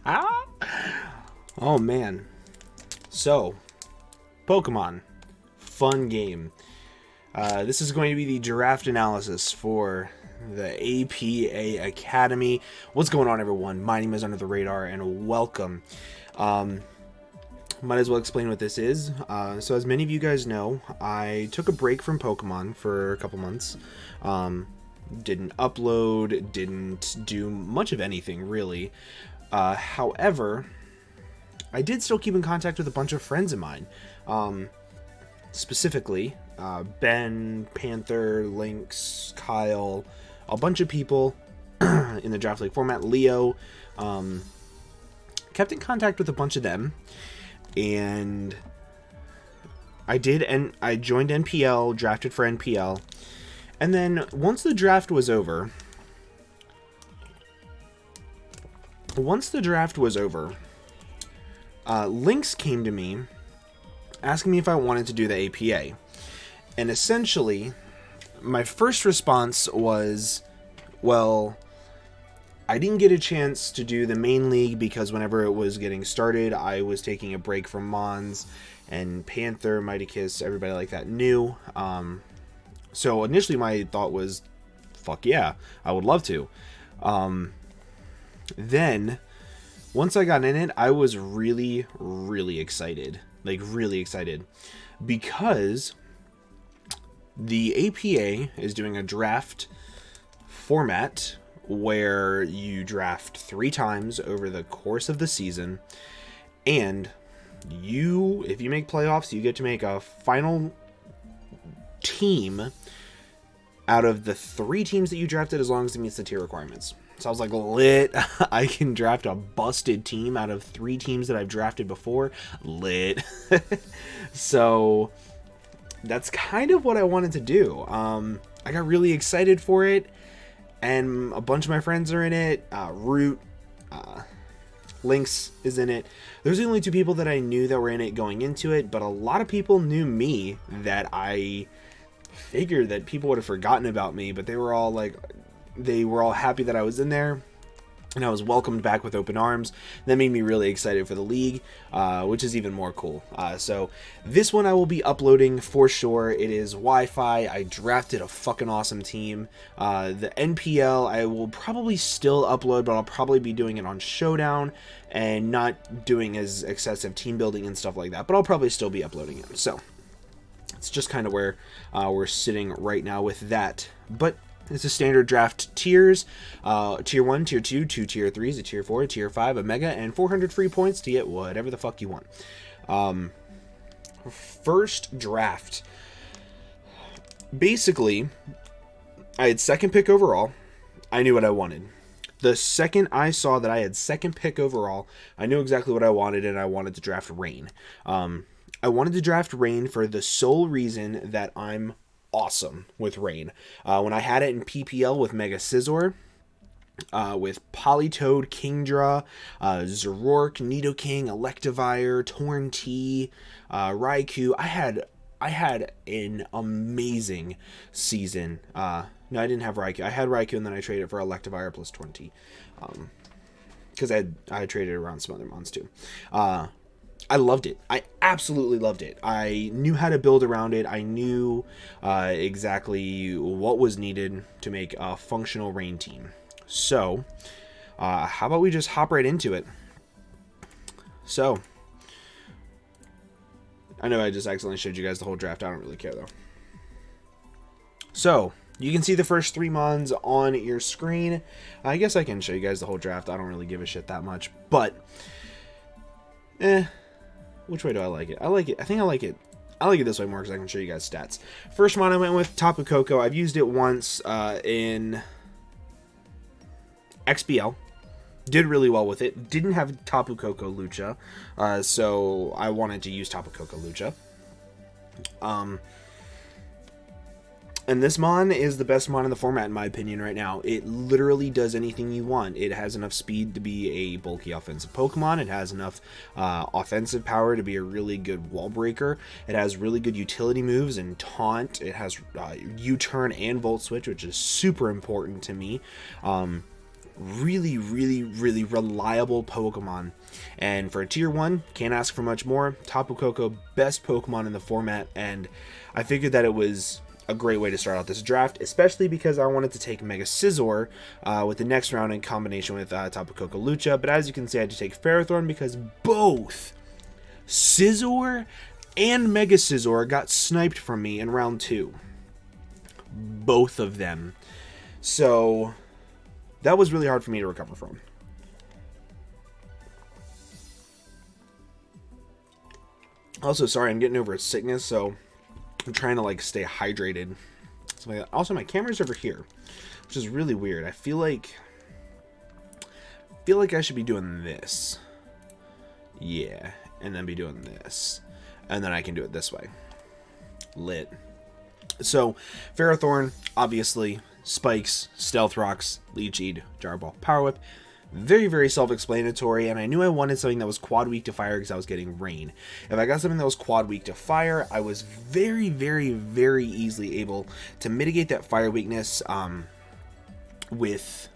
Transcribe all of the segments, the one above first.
Oh man. So, Pokemon. Fun game. This is going to be the draft analysis for the APA Academy. What's going on, everyone? My name is Under the Radar, and welcome. Might as well explain what this is. So as many of you guys know, I took a break from Pokemon for a couple months. Didn't upload, didn't do much of anything, really. However, I did still keep in contact with a bunch of friends of mine. Specifically, Ben, Panther, Lynx, Kyle, a bunch of people in the Draft League format. Leo, kept in contact with a bunch of them, and I joined NPL, drafted for NPL, and then once the draft was over, Lynx came to me asking me if I wanted to do the APA. And essentially, my first response was, well, I didn't get a chance to do the main league because whenever it was getting started, I was taking a break from Mons and Panther, Mighty Kiss, everybody like that knew. So initially my thought was, fuck yeah, I would love to. Then, once I got in it, I was really, really excited. Like, really excited. Because the APA is doing a draft format where you draft 3 times over the course of the season. And if you make playoffs, you get to make a final team out of the 3 teams that you drafted, as long as it meets the tier requirements. So I was like, lit. I can draft a busted team out of 3 teams that I've drafted before. Lit. So that's kind of what I wanted to do. I got really excited for it, and a bunch of my friends are in it. Root, Lynx is in it. There's the only 2 people that I knew that were in it going into it, but a lot of people knew me that I figured that people would have forgotten about me, but they were all happy that I was in there, and I was welcomed back with open arms. That made me really excited for the league, which is even more cool. So this one I will be uploading for sure. It is Wi-Fi. I drafted a fucking awesome team. The NPL I will probably still upload, but I'll probably be doing it on Showdown and not doing as excessive team building and stuff like that, but I'll probably still be uploading it. So it's just kind of where we're sitting right now with that. But it's a standard draft tiers. Tier 1, Tier 2, 2 Tier 3s, a Tier 4, a Tier 5, a Mega, and 400 free points to get whatever the fuck you want. First draft. Basically, I had 2nd pick overall. I knew what I wanted. The second I saw that I had 2nd pick overall, I knew exactly what I wanted, and I wanted to draft Rain. I wanted to draft Rain for the sole reason that I'm awesome with Rain. When I had it in PPL with Mega Scizor, with Politoed, Kingdra, Zoroark, Nidoking, Electivire, Torn-T, Raikou, I had an amazing season. No, I didn't have Raikou. I had Raikou, and then I traded it for Electivire plus Torn-T. Because I traded around some other mons too. I loved it. I absolutely loved it. I knew how to build around it. I knew exactly what was needed to make a functional Rain team. So, how about we just hop right into it? So, I know I just accidentally showed you guys the whole draft. I don't really care, though. So, you can see the first 3 mons on your screen. I guess I can show you guys the whole draft. I don't really give a shit that much. But, which way do I like it? I think I like it this way more because I can show you guys stats. First one I went with Tapu Koko. I've used it once in XBL. Did really well with it. Didn't have Tapu Koko Lucha, so I wanted to use Tapu Koko Lucha. And this mon is the best mon in the format, in my opinion, right now. It literally does anything you want. It has enough speed to be a bulky offensive Pokemon. It has enough offensive power to be a really good wall breaker. It has really good utility moves and taunt. It has U-turn and Volt Switch, which is super important to me. really, really, really reliable Pokemon. And for a tier 1, can't ask for much more. Tapu Koko, best Pokemon in the format, and I figured that it was a great way to start out this draft, especially because I wanted to take Mega Scizor with the next round in combination with Tapu Koko Lucha. But as you can see, I had to take Ferrothorn because both Scizor and Mega Scizor got sniped from me in round 2. Both of them. So that was really hard for me to recover from. Also, sorry, I'm getting over a sickness, so I'm trying to like stay hydrated. So also, my camera's over here, which is really weird. I feel like I should be doing this. Yeah, and then be doing this. And then I can do it this way. Lit. So, Ferrothorn, obviously, Spikes, Stealth Rocks, Leech-Seed, Jar Ball, Power Whip. Very, very self-explanatory, and I knew I wanted something that was quad weak to fire because I was getting rain. If I got something that was quad weak to fire, I was very, very, very easily able to mitigate that fire weakness with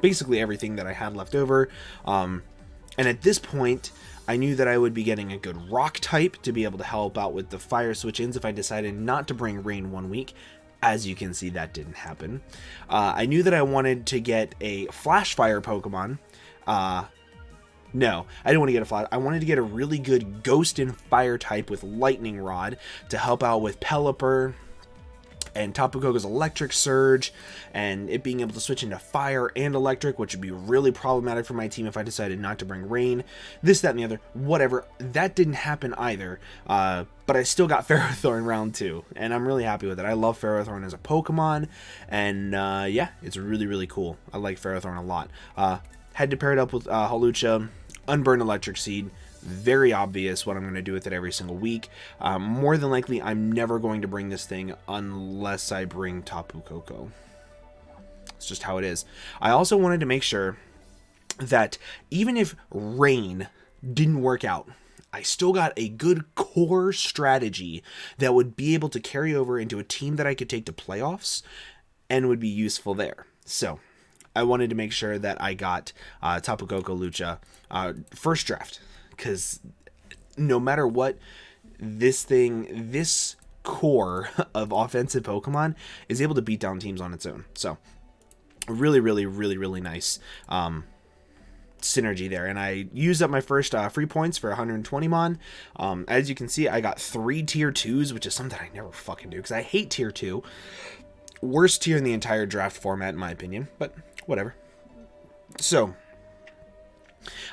basically everything that I had left over. And at this point, I knew that I would be getting a good rock type to be able to help out with the fire switch-ins if I decided not to bring rain one week. As you can see, that didn't happen. I knew that I wanted to get a Flash Fire Pokemon. No, I didn't want to get a Flash. I wanted to get a really good Ghost and Fire type with Lightning Rod to help out with Pelipper and Tapu Koko's Electric Surge, and it being able to switch into Fire and Electric, which would be really problematic for my team if I decided not to bring Rain. This, that, and the other, whatever. That didn't happen either, but I still got Ferrothorn round 2, and I'm really happy with it. I love Ferrothorn as a Pokemon, and yeah, it's really, really cool. I like Ferrothorn a lot. Had to pair it up with Hawlucha, Unburned Electric Seed. Very obvious what I'm going to do with it every single week. More than likely, I'm never going to bring this thing unless I bring Tapu Koko. It's just how it is. I also wanted to make sure that even if Rain didn't work out, I still got a good core strategy that would be able to carry over into a team that I could take to playoffs and would be useful there. So I wanted to make sure that I got Tapu Koko Lucha first draft. Because no matter what, this core of offensive Pokemon is able to beat down teams on its own. So, really, really, really, really nice synergy there. And I used up my first free points for 120 Mon. As you can see, I got 3 tier 2s, which is something I never fucking do, because I hate tier 2. Worst tier in the entire draft format, in my opinion, but whatever. So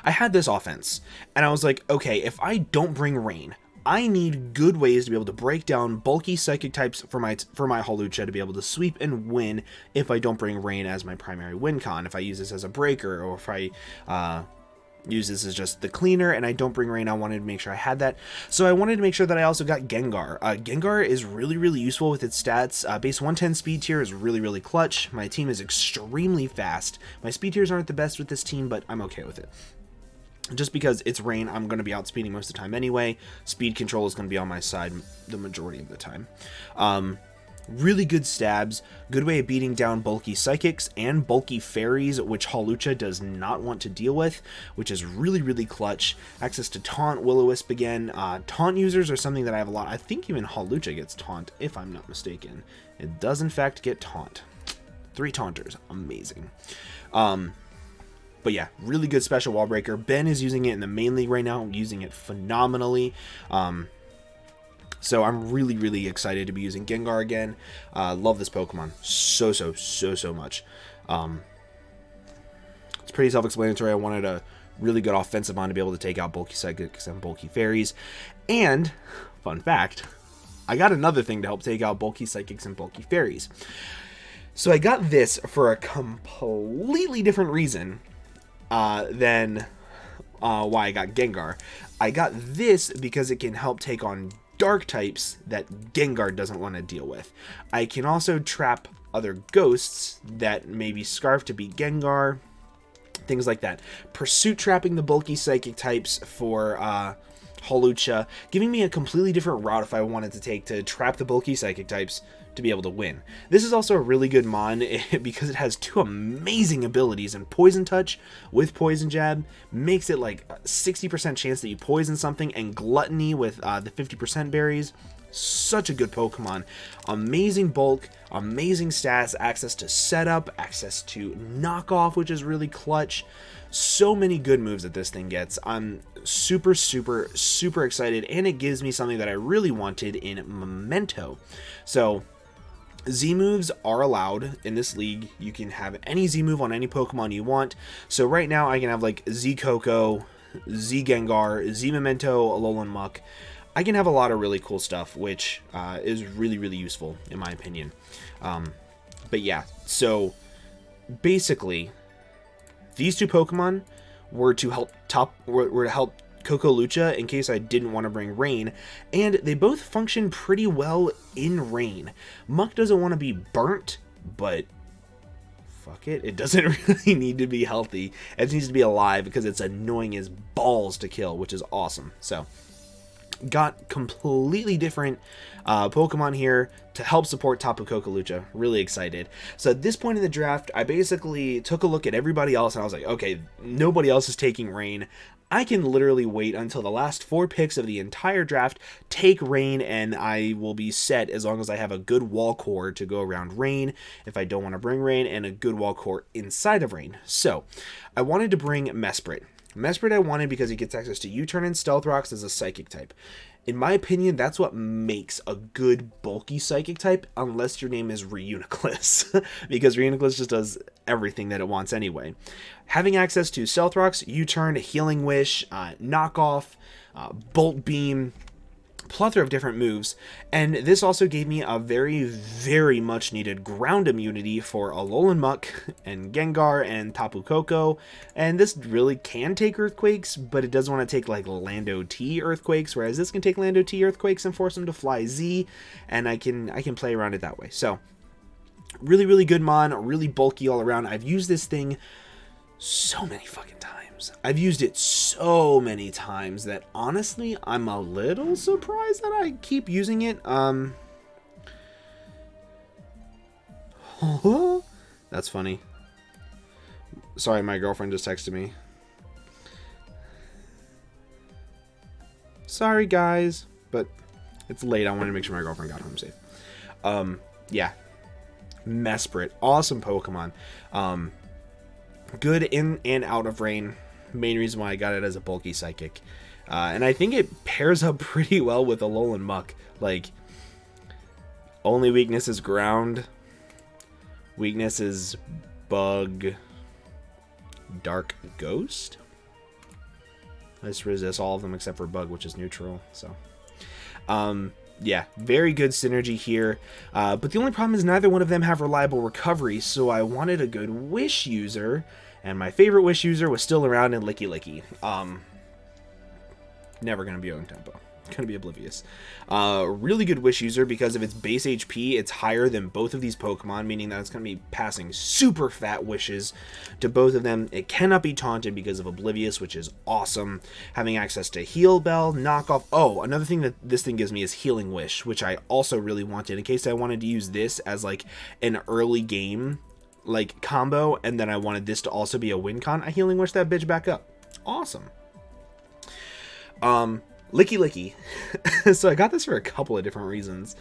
I had this offense, and I was like, okay, if I don't bring Rain, I need good ways to be able to break down bulky psychic types for my Hawlucha to be able to sweep and win if I don't bring Rain as my primary win con. If I use this as a breaker, or if I use this as just the cleaner and I don't bring Rain, I wanted to make sure I had that. So I wanted to make sure that I also got Gengar. Gengar is really, really useful with its stats. Base 110 speed tier is really, really clutch. My team is extremely fast. My speed tiers aren't the best with this team, but I'm okay with it. Just because it's Rain, I'm going to be outspeeding most of the time anyway. Speed control is going to be on my side the majority of the time. Really good stabs, good way of beating down bulky psychics and bulky fairies, which Hawlucha does not want to deal with, which is really, really clutch. Access to Taunt, Will-O-Wisp again. Taunt users are something that I have a lot. I think even Hawlucha gets Taunt, if I'm not mistaken. It does, in fact, get Taunt. 3 Taunters. Amazing. But yeah, really good special wall breaker. Ben is using it in the main league right now, using it phenomenally. So I'm really, really excited to be using Gengar again. Love this Pokemon so much. It's pretty self-explanatory. I wanted a really good offensive Mon to be able to take out bulky psychics and bulky fairies. And, fun fact, I got another thing to help take out bulky psychics and bulky fairies. So I got this for a completely different reason than why I got Gengar. I got this because it can help take on dark types that Gengar doesn't want to deal with. I can also trap other ghosts that maybe Scarf to beat Gengar, things like that. Pursuit trapping the bulky psychic types for Hawlucha, giving me a completely different route if I wanted to take to trap the bulky psychic types to be able to win. This is also a really good mon because it has 2 amazing abilities, and Poison Touch with Poison Jab makes it like a 60% chance that you poison something, and Gluttony with the 50% berries. Such a good Pokemon. Amazing bulk, amazing stats, access to setup, access to knockoff, which is really clutch. So many good moves that this thing gets. I'm super excited, and it gives me something that I really wanted in Memento. So Z moves are allowed in this league. You can have any Z move on any Pokemon you want. So right now I can have like Z Koko, Z Gengar, Z Memento, Alolan Muck. I can have a lot of really cool stuff, which is really useful in my opinion. But yeah, so basically these 2 Pokemon were to help Koko Lucha in case I didn't want to bring Rain, and they both function pretty well in Rain. Muck doesn't want to be burnt, but fuck it, it doesn't really need to be healthy. It just needs to be alive because it's annoying as balls to kill, which is awesome. So got completely different Pokemon here to help support Tapu Koko Lucha. Really excited. So at this point in the draft, I basically took a look at everybody else and I was like, okay, nobody else is taking Rain. I can literally wait until the last 4 picks of the entire draft, take Rain, and I will be set as long as I have a good wall core to go around Rain if I don't want to bring Rain, and a good wall core inside of Rain. So I wanted to bring Mesprit. Mesprit I wanted because he gets access to U-Turn and Stealth Rocks as a Psychic type. In my opinion, that's what makes a good bulky Psychic type, unless your name is Reuniclus, because Reuniclus just does everything that it wants anyway. Having access to Stealth Rocks, U-Turn, Healing Wish, Knockoff, Bolt Beam, plethora of different moves, and this also gave me a very much needed ground immunity for Alolan Muck and Gengar and Tapu Koko, and this really can take Earthquakes, but it doesn't want to take like Lando T Earthquakes, whereas this can take Lando T Earthquakes and force them to fly Z, and I can play around it that way. So really good mon, really bulky all around. I've used this thing so many fucking times. I've used it so many times that honestly I'm a little surprised that I keep using it. That's funny. Sorry, my girlfriend just texted me. Sorry guys, but it's late. I wanted to make sure my girlfriend got home safe. Yeah. Mesprit, awesome Pokemon. Good in and out of Rain. Main reason why I got it as a bulky Psychic. And I think it pairs up pretty well with Alolan Muck. Like, only weakness is ground. Weakness is bug. Dark Ghost? Let's resist all of them except for bug, which is neutral. So, yeah, very good synergy here. But the only problem is neither one of them have reliable recovery, so I wanted a good Wish user, and my favorite Wish user was still around in Licky. Never going to be own tempo. Going to be oblivious. Really good Wish user because of its base HP. It's higher than both of these Pokemon, meaning that it's going to be passing super fat wishes to both of them. It cannot be taunted because of Oblivious, which is awesome. Having access to Heal Bell, Knockoff. Oh, another thing that this thing gives me is Healing Wish, which I also really wanted in case I wanted to use this as like an early game like combo, and then I wanted this to also be a win con. I Healing Wish that bitch back up. Awesome. Licky. So I got this for a couple of different reasons.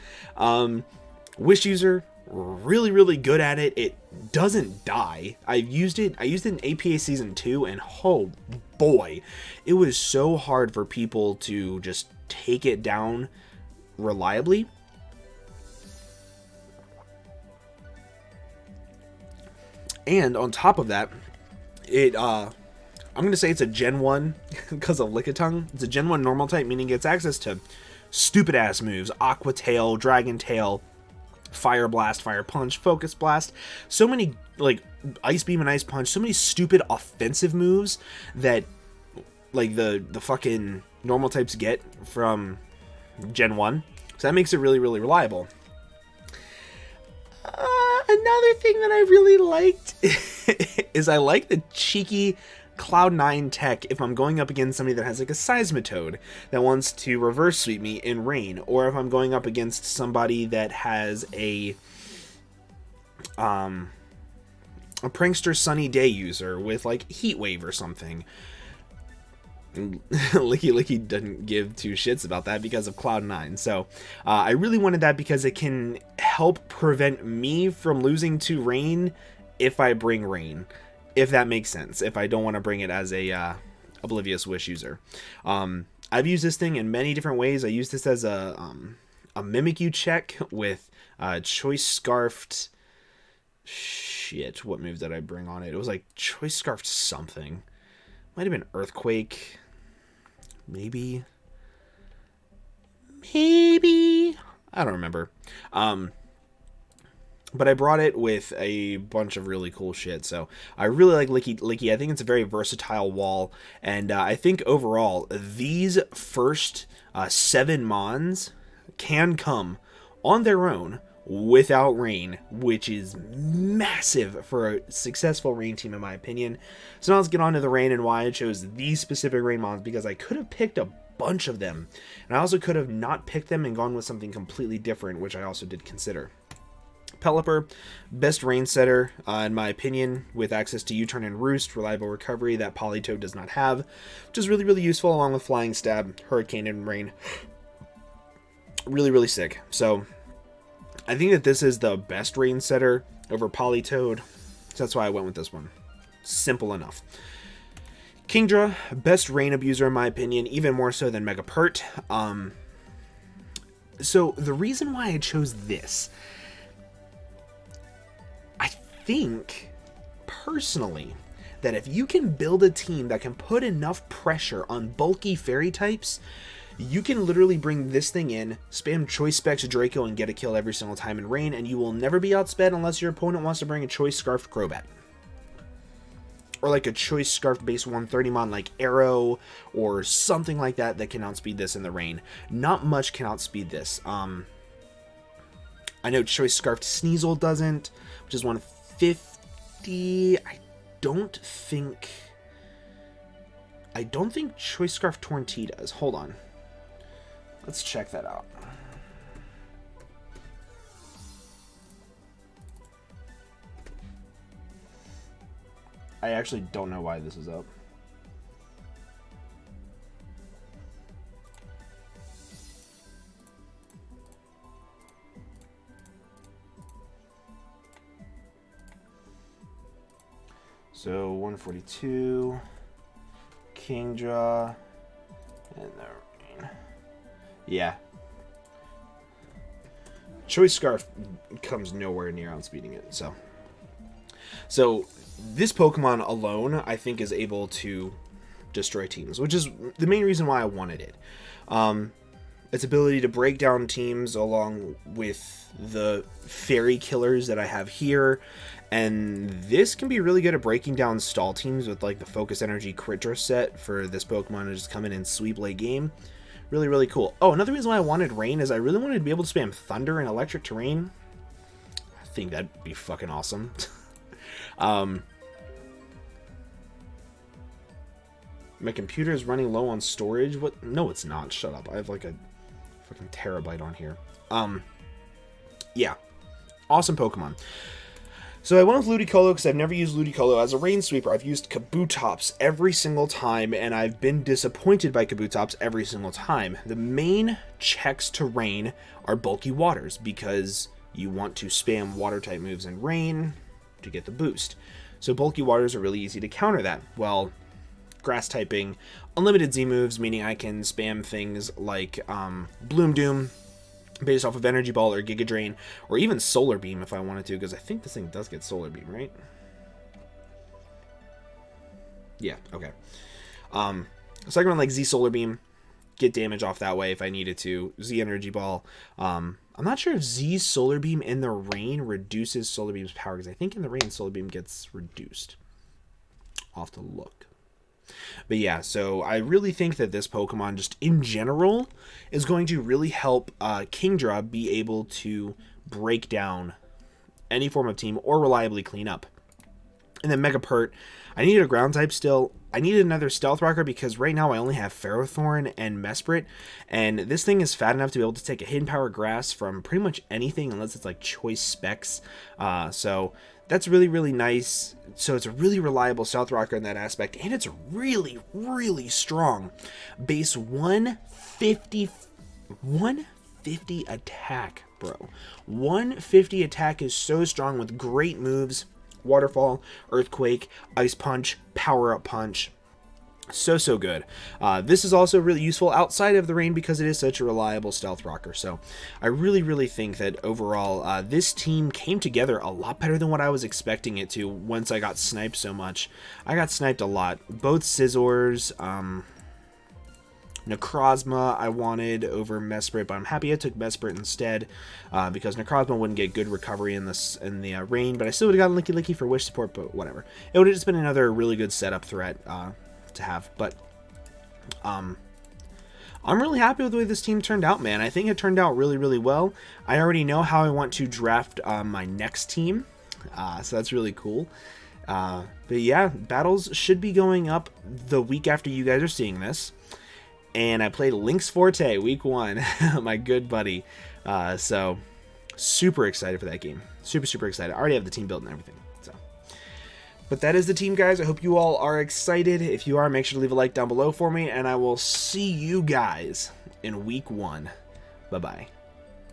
Wish user, really good at it. It doesn't die. I used it in APA Season 2, and oh boy, it was so hard for people to just take it down reliably. And on top of that, it I'm going to say it's a Gen 1 because of Lickitung. It's a Gen 1 normal type, meaning it gets access to stupid ass moves. Aqua Tail, Dragon Tail, Fire Blast, Fire Punch, Focus Blast. So many, like, Ice Beam and Ice Punch. So many stupid offensive moves that, like, the fucking normal types get from Gen 1. So that makes it really reliable. Another thing that I really liked is I like the cheeky Cloud9 tech if I'm going up against somebody that has like a Seismitoad that wants to reverse sweep me in rain, or if I'm going up against somebody that has a Prankster Sunny Day user with like Heat Wave or something. Licky doesn't give two shits about that because of Cloud9. So I really wanted that because it can help prevent me from losing to rain if I bring rain, if that makes sense, if I don't want to bring it as a Oblivious Wish user. I've used this thing in many different ways. I used this as a Mimikyu check with Choice Scarfed. Shit, what move did I bring on it? It was like Choice Scarfed something. Might have been Earthquake. Maybe. I don't remember. But I brought it with a bunch of really cool shit. So I really like Licky. I think it's a very versatile wall. And I think overall, these first 7 Mons can come on their own without rain, which is massive for a successful rain team in my opinion. So now let's get on to the rain and why I chose these specific rain mons, because I could have picked a bunch of them, and I also could have not picked them and gone with something completely different, which I also did consider. Pelipper, best rain setter in my opinion, with access to U-turn and roost, reliable recovery that Politoed does not have, which is really useful, along with flying stab, hurricane, and rain. Really sick. So I think that this is the best rain setter over Politoed, so that's why I went with this one. Simple enough. Kingdra, best rain abuser in my opinion, even more so than Megapert. So the reason why I chose this, I think personally that if you can build a team that can put enough pressure on bulky fairy types, you can literally bring this thing in, spam Choice Specs Draco and get a kill every single time in rain, and you will never be outsped unless your opponent wants to bring a Choice Scarfed Crobat. Or like a Choice Scarfed base 130 mon like Arrow, or something like that that can outspeed this in the rain. Not much can outspeed this. I know Choice Scarfed Sneasel doesn't, which is 150. I don't think Choice Scarfed Torn-T does. Hold on. Let's check that out. I actually don't know why this is up. So 142, Kingdra, and the rain. Yeah. Choice Scarf comes nowhere near outspeeding it, so this Pokemon alone, I think, is able to destroy teams, which is the main reason why I wanted it. Its ability to break down teams along with the fairy killers that I have here, and this can be really good at breaking down stall teams with like the Focus Energy Crit set for this Pokemon to just come in and sweep late game. Really cool. Oh, another reason why I wanted rain is I really wanted to be able to spam thunder and electric terrain. I think that'd be fucking awesome. My computer is running low on storage. What? No, it's not. Shut up. I have like a fucking terabyte on here. Yeah. Awesome Pokemon. So I went with Ludicolo because I've never used Ludicolo as a rain sweeper. I've used Kabutops every single time, and I've been disappointed by Kabutops every single time. The main checks to rain are bulky waters, because you want to spam water type moves in rain to get the boost. So bulky waters are really easy to counter that. Well, grass typing, unlimited Z moves, meaning I can spam things like Bloom Doom, based off of Energy Ball or Giga Drain, or even Solar Beam if I wanted to, because I think this thing does get Solar Beam, right? Yeah, okay. So I can run like Z Solar Beam, get damage off that way if I needed to. Z Energy Ball. I'm not sure if Z Solar Beam in the rain reduces Solar Beam's power, because I think in the rain Solar Beam gets reduced. I'll have to look. But yeah, so I really think that this Pokemon, just in general, is going to really help Kingdra be able to break down any form of team or reliably clean up. And then Megapert, I needed a ground type still. I needed another Stealth Rocker because right now I only have Ferrothorn and Mesprit. And this thing is fat enough to be able to take a Hidden Power Grass from pretty much anything unless it's like choice specs. So that's really, really nice. So it's a really reliable Stealth Rocker in that aspect. And it's really, really strong. Base 150 attack, bro. 150 attack is so strong with great moves. Waterfall, Earthquake, Ice Punch, Power Up Punch. So good. This is also really useful outside of the rain because it is such a reliable Stealth Rocker. So I really think that overall this team came together a lot better than what I was expecting it to once I got sniped so much. I got sniped a lot. Both Scizors, Necrozma I wanted over Mesprit, but I'm happy I took Mesprit instead because Necrozma wouldn't get good recovery in the rain, but I still would have gotten Licky Licky for wish support, but whatever. It would have just been another really good setup threat to have, but I'm really happy with the way this team turned out, man. I think it turned out really well. I already know how I want to draft my next team, so that's really cool. But yeah, battles should be going up the week after you guys are seeing this. And I played Lynx Forte week 1, my good buddy. So super excited for that game. Super excited. I already have the team built and everything. So, but that is the team, guys. I hope you all are excited. If you are, make sure to leave a like down below for me, and I will see you guys in week 1. Bye-bye.